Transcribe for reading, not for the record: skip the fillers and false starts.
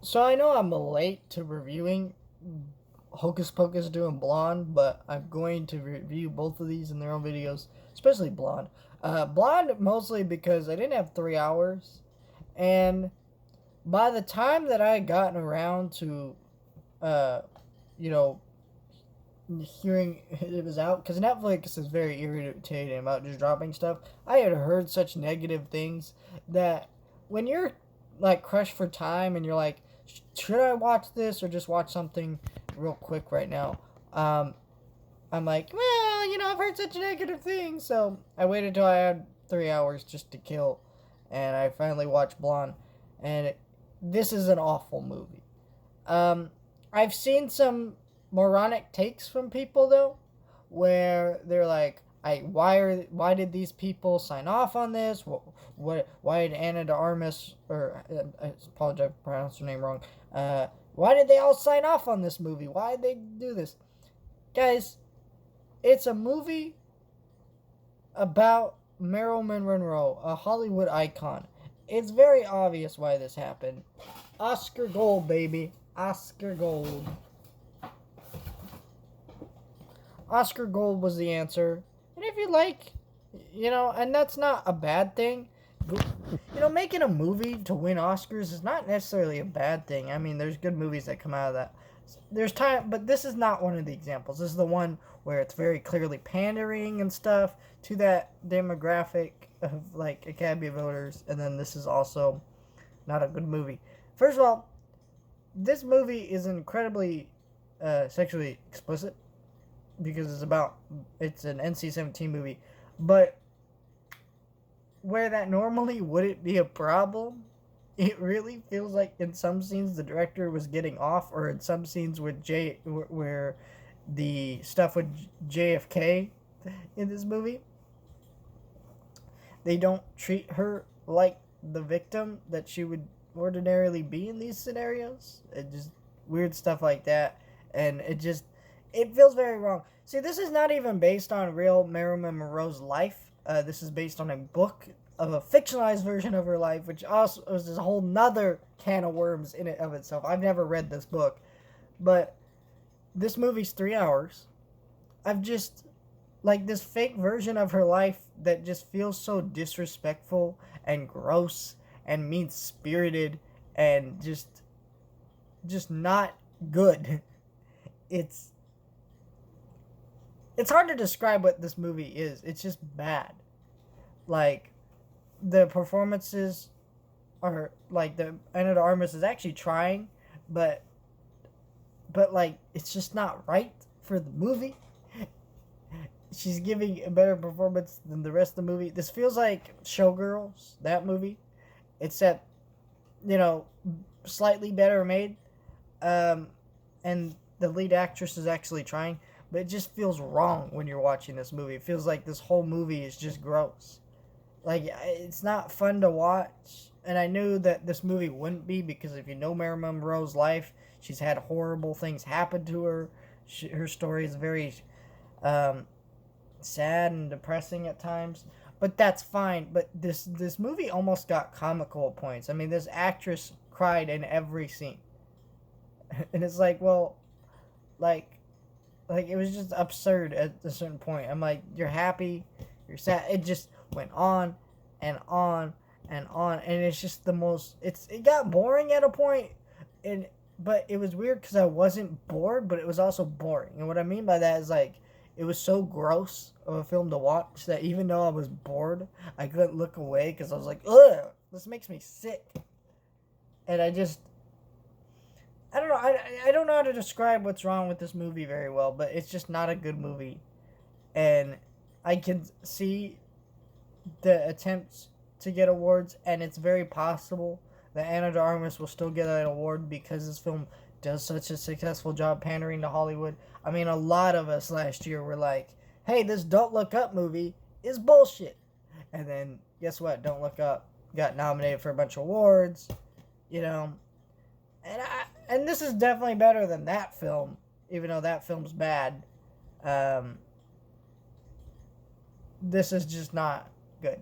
So I know I'm late to reviewing Hocus Pocus 2 and Blonde, but I'm going to review both of these in their own videos, especially Blonde. Blonde mostly because I didn't have 3 hours, and by the time that I had gotten around to, uh, you know, hearing it was out, because Netflix is very irritating about just dropping stuff. I had heard such negative things that when you're like crushed for time and you're like, should I watch this or just watch something real quick right now? I'm like, well, I've heard such negative things, so I waited till I had 3 hours just to kill, and I finally watched Blonde, and this is an awful movie. Um, I've seen some moronic takes from people though, where they're like, why did these people sign off on this? Why did Anna de Armas, or I apologize if I pronounced her name wrong. Why did they all sign off on this movie? Why did they do this, guys? It's a movie about Marilyn Monroe, a Hollywood icon. It's very obvious why this happened. Oscar Gold, baby. Oscar Gold. Oscar Gold was the answer. And if you like, and that's not a bad thing. Making a movie to win Oscars is not necessarily a bad thing. I mean, there's good movies that come out of that. There's time, but this is not one of the examples. This is the one where it's very clearly pandering and stuff to that demographic of like Academy voters, and then this is also not a good movie. First of all, this movie is incredibly sexually explicit because it's an NC-17 movie, but where that normally wouldn't be a problem, it really feels like in some scenes the director was getting off, or in some scenes with where the stuff with JFK in this movie, they don't treat her like the victim that she would ordinarily be in these scenarios. It just weird stuff like that, and it feels very wrong. See, this is not even based on real Marilyn Monroe's life. This is based on a book of a fictionalized version of her life, which also is a whole nother can of worms in it of itself. I've never read this book, but this movie's 3 hours. I've just like this fake version of her life that just feels so disrespectful and gross and mean spirited and just not good. It's hard to describe what this movie is. It's just bad. Like the performances are like the Anna de Armas is actually trying, but like it's just not right for the movie. She's giving a better performance than the rest of the movie. This feels like Showgirls, that movie, except slightly better made, and the lead actress is actually trying, but it just feels wrong when you're watching this movie. It feels like this whole movie is just gross. Like, it's not fun to watch, and I knew that this movie wouldn't be, because if you know Marilyn Monroe's life, she's had horrible things happen to her. Her story is very sad and depressing at times, but that's fine. But this movie almost got comical at points. I mean, this actress cried in every scene, and it's like, well, like it was just absurd at a certain point. I'm like, you're happy, you're sad. It just went on and on and on, and it's just the most. It got boring at a point, but it was weird because I wasn't bored, but it was also boring. And what I mean by that is like, it was so gross of a film to watch that even though I was bored, I couldn't look away because I was like, ugh, this makes me sick. And I don't know. I don't know how to describe what's wrong with this movie very well, but it's just not a good movie. And I can see the attempts to get awards, and it's very possible that Anna de Armas will still get an award because this film does such a successful job pandering to Hollywood. I mean, a lot of us last year were like, hey, this Don't Look Up movie is bullshit. And then, guess what? Don't Look Up got nominated for a bunch of awards, And this is definitely better than that film, even though that film's bad. This is just not good.